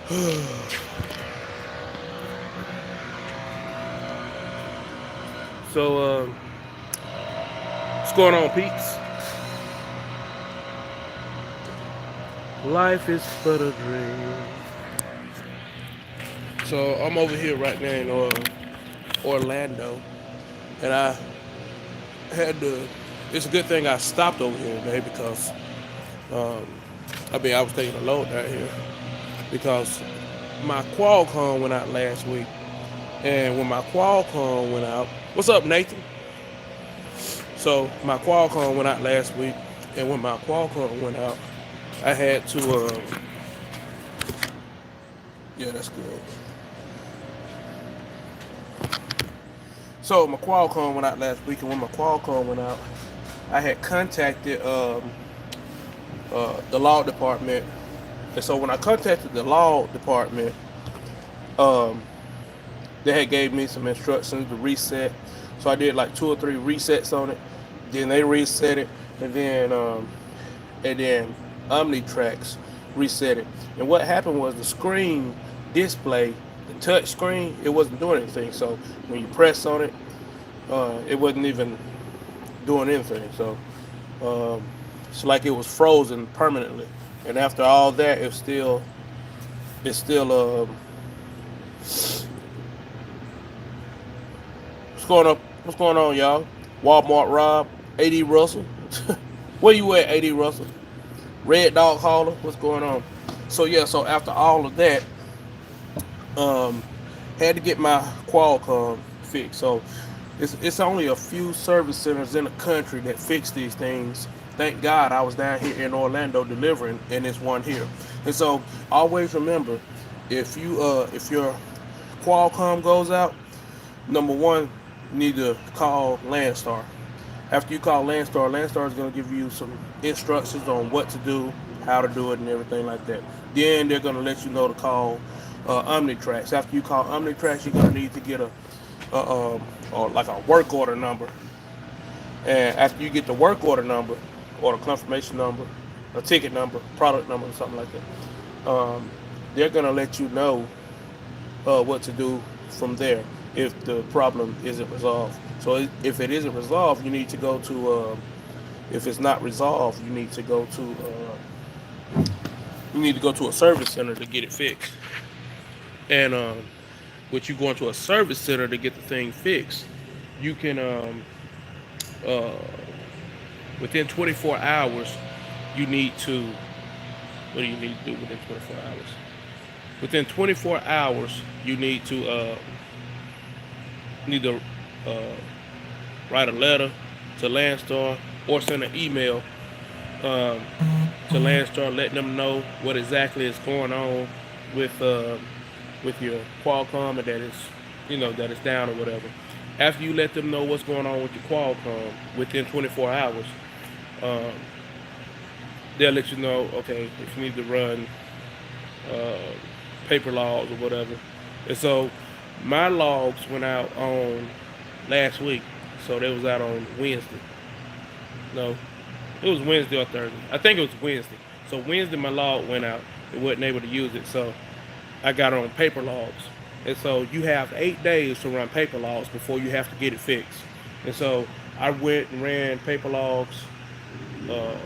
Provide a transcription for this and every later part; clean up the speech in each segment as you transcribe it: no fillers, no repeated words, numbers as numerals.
So, what's going on, peeps? Life is but a dream. So I'm over here right now in Orlando, and I had to. It's a good thing I stopped over here today because um, I was taking a load down here because my Qualcomm went out last week, and when my Qualcomm went out, what's up, Nathan? So my Qualcomm went out last week, and when my Qualcomm went out, I had to. Yeah, that's good. So my Qualcomm went out last week, and when my Qualcomm went out, I had contacted the law department, and so when I contacted the law department, um, they had gave me some instructions to reset. So I did like two or three resets on it. Then they reset it, and then Omnitrax reset it. And what happened was the screen display, the touch screen, it wasn't doing anything. So when you press on it, it wasn't even doing anything. So um, it's like it was frozen permanently. And after all that, it's still what's going on? What's going on, y'all? Walmart Rob, AD Russell. Where you at, AD Russell? Red Dog Hauler, what's going on? So yeah, so after all of that, um, had to get my Qualcomm fixed. So it's only a few service centers in the country that fix these things. Thank God I was down here in Orlando delivering, and it's one here. And so always remember, if your Qualcomm goes out, number one, you need to call Landstar. After you call Landstar, Landstar is going to give you some instructions on what to do, how to do it, and everything like that. Then they're going to let you know to call Omnitrax. After you call Omnitrax, you're going to need to get or like a work order number. And after you get the work order number, or the confirmation number, a ticket number, product number, or something like that, they're going to let you know what to do from there if the problem isn't resolved. So if it isn't resolved, you need to go to. If it's not resolved, you need to go to. You need to go to a service center to get it fixed. And with you going to a service center to get the thing fixed, you can uh, within 24 hours, you need to. What do you need to do within 24 hours? Within 24 hours, you need to uh, write a letter to Landstar or send an email um, to Landstar, letting them know what exactly is going on with your Qualcomm and that it's down or whatever. After you let them know what's going on with your Qualcomm within 24 hours, um, they'll let you know, okay, if you need to run uh, paper logs or whatever. And so my logs went out on last week, so they was out on Wednesday. No, it was Wednesday or Thursday. I think it was Wednesday. So Wednesday my log went out. It wasn't able to use it, so I got it on paper logs. And so you have 8 days to run paper logs before you have to get it fixed. And so I went and ran paper logs um,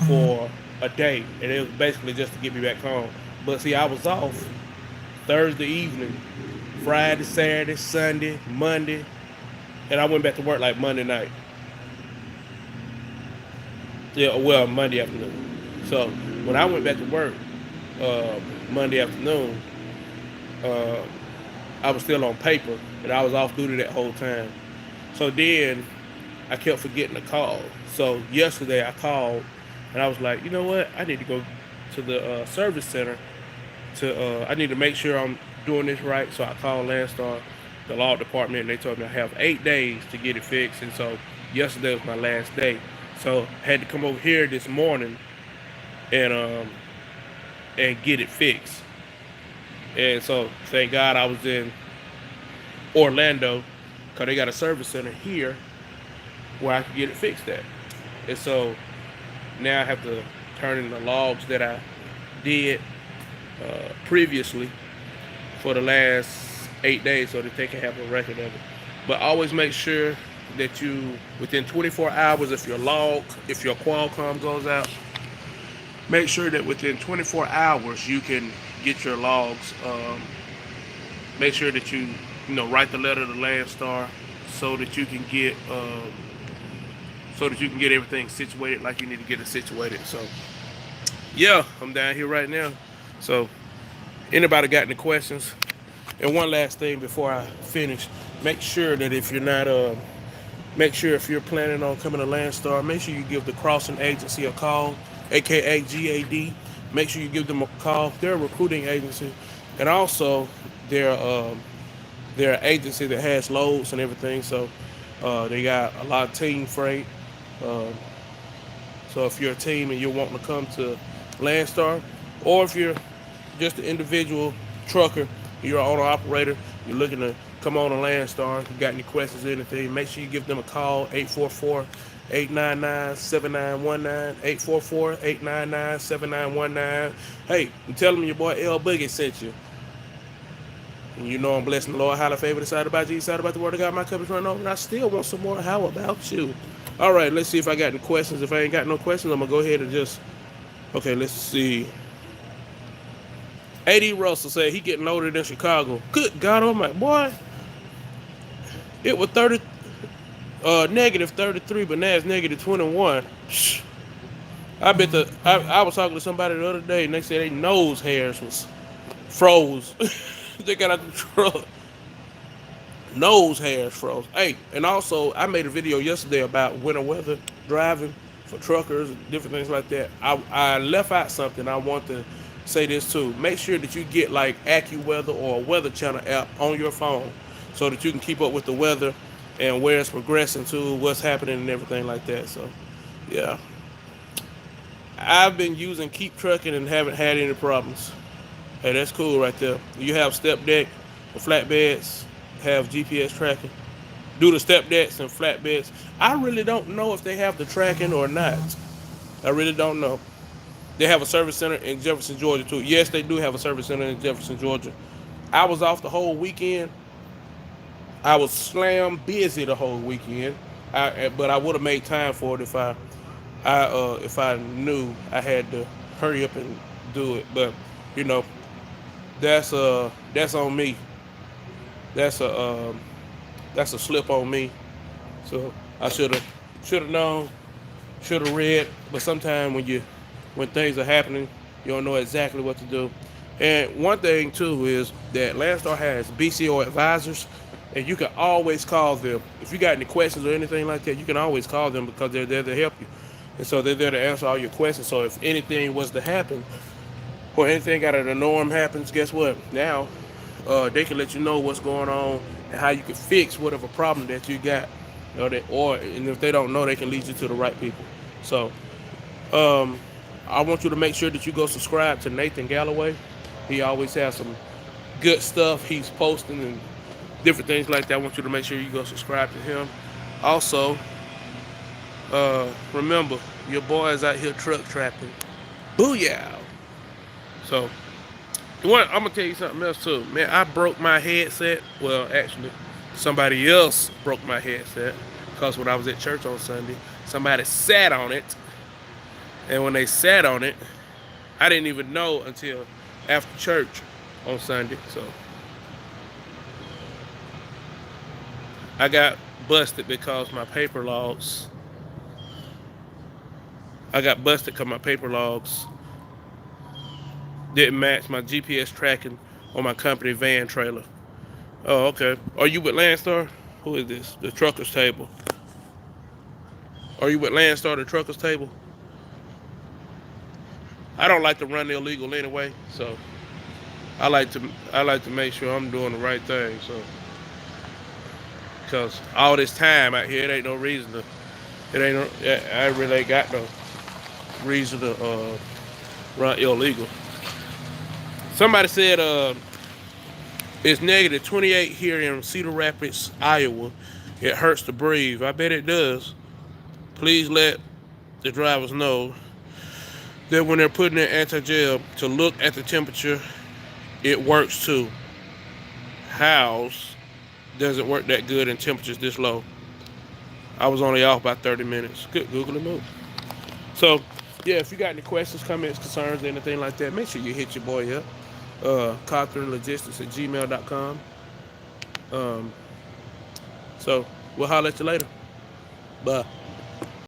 for a day, and it was basically just to get me back home. But see, I was off Thursday evening, Friday, Saturday, Sunday, Monday, and I went back to work like Monday night. Yeah, well, Monday afternoon. So when I went back to work uh, Monday afternoon, uh, I was still on paper, and I was off duty that whole time. So then I kept forgetting to call. So yesterday I called, and I was like, you know what? I need to go to the service center I need to make sure I'm doing this right. So I called Landstar, the law department, and they told me I have 8 days to get it fixed. And so yesterday was my last day. So I had to come over here this morning and get it fixed. And so thank God I was in Orlando because they got a service center here where I could get it fixed at. And so now I have to turn in the logs that I did previously for the last 8 days so that they can have a record of it. But always make sure that you, within 24 hours, if your Qualcomm goes out, make sure that within 24 hours you can get your logs. Make sure that you write the letter to Landstar so that you can get everything situated like you need to get it situated. So yeah, I'm down here right now. So anybody got any questions? And one last thing before I finish, make sure that if you're not make sure if you're planning on coming to Landstar, make sure you give the crossing agency a call, aka GAD. Make sure you give them a call. They're a recruiting agency, and also they're they're an agency that has loads and everything. So they got a lot of team freight. Uh, so if you're a team and you're wanting to come to Landstar, or if you're just an individual trucker, you're an owner operator, you're looking to come on to Landstar, you got any questions or anything, make sure you give them a call, 844-899-7919, 844-899-7919. Hey, and tell them your boy L Boogie sent you. And you know I'm blessing the Lord, highly favored, excited about Jesus, excited about the word of God, my cup is running over, and I still want some more. How about you? All right, let's see if I got any questions. If I ain't got no questions, I'm going to go ahead and just, okay, let's see. A.D. Russell said he getting loaded in Chicago. Good God almighty, boy. It was negative 33, but now it's negative 21. I bet I was talking to somebody the other day and they said their nose hairs was froze. They got out the truck. Nose hairs froze. Hey, and also I made a video yesterday about winter weather driving for truckers and different things like that. I left out something. I want to say this too. Make sure that you get like AccuWeather or a Weather Channel app on your phone so that you can keep up with the weather and where it's progressing to, what's happening and everything like that. So yeah. I've been using Keep Trucking and haven't had any problems. Hey, that's cool right there. You have step deck or flatbeds, have GPS tracking. Do the step decks and flatbeds. I really don't know if they have the tracking or not. I really don't know. They have a service center in Jefferson, Georgia too. Yes, they do have a service center in Jefferson, Georgia. I was off the whole weekend. I was slam busy the whole weekend. But I would have made time for it if I knew I had to hurry up and do it. But you know, that's on me. That's a that's a slip on me. So I should have known, should have read. But sometimes when things are happening, you don't know exactly what to do. And one thing too is that Landstar has BCO advisors, and you can always call them if you got any questions or anything like that. You can always call them because they're there to help you, and so they're there to answer all your questions. So if anything was to happen, or anything out of the norm happens, guess what? Now they can let you know what's going on and how you can fix whatever problem that you got. And if they don't know, they can lead you to the right people. So um, I want you to make sure that you go subscribe to Nathan Galloway. He always has some good stuff he's posting and different things like that. I want you to make sure you go subscribe to him. Also, remember, your boy is out here truck trapping. Booyah! So, I'm gonna tell you something else too, man. I broke my headset. Well, actually, somebody else broke my headset because when I was at church on Sunday, somebody sat on it, and when they sat on it, I didn't even know until after church on Sunday. So I got busted because my paper logs. I got busted because my paper logs didn't match my GPS tracking on my company van trailer. Oh, okay. Are you with Landstar? Who is this? The truckers table. Are you with Landstar, the truckers table? I don't like to run illegal anyway, so I like to make sure I'm doing the right thing. So, because all this time out here, it ain't no reason to. It ain't. I really ain't got no reason to run illegal. Somebody said it's negative 28 here in Cedar Rapids, Iowa. It hurts to breathe. I bet it does. Please let the drivers know that when they're putting in anti-gel to look at the temperature, it works too. House doesn't work that good in temperatures this low. I was only off by 30 minutes. Good Google move. So, yeah, if you got any questions, comments, concerns, anything like that, make sure you hit your boy up. Logistics at gmail.com. Um, so, we'll holler at you later. Bye.